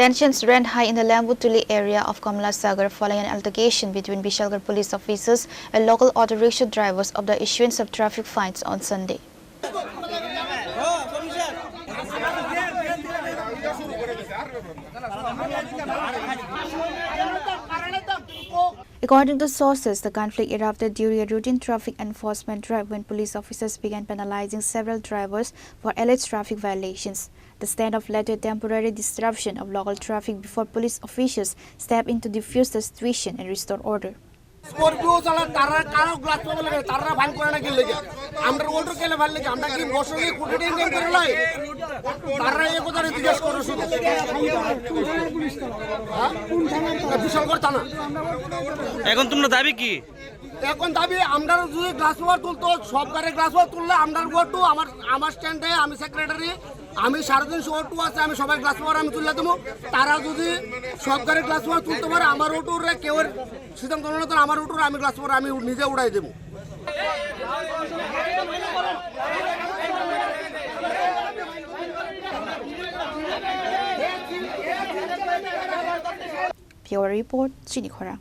Tensions ran high in the Lambutuli area of Kamala Sagar following an altercation between Bishalgarh police officers and local auto rickshaw drivers of the issuance of traffic fines on Sunday. According to sources, the conflict erupted during a routine traffic enforcement drive when police officers began penalizing several drivers for alleged traffic violations. The standoff led to a temporary disruption of local traffic before police officials stepped in to defuse the situation and restore order. Scorpio chala tara glass pole lage tara bhan kore na ke lege amra order kele bhan lege amra ki bosho ki kuটি income করে লাই tara e কথা জিজ্ঞেস করো শুধু কোন থানা বিশালগড় থানা এখন তোমরা দাবি কি এখন দাবি আমরা যদি গ্লাস ওভার তুলতো সব গাড়ি গ্লাস ওভার তুললে আমরা গোটু আমার স্ট্যান্ডে আমি সেক্রেটারি আমি 350 অটো আছে আমি সবাই গ্লাস ওভার আমি তুললে দেবো তারা যদি সব গাড়ি গ্লাস ওভার তুলতে পারে আমার অটোরে কেউ সিদ্ধান্ত না তো আমার অটোরে আমি গ্লাস ওভার আমি নিজে উড়াই দেবো Pure Report, Chini Khora.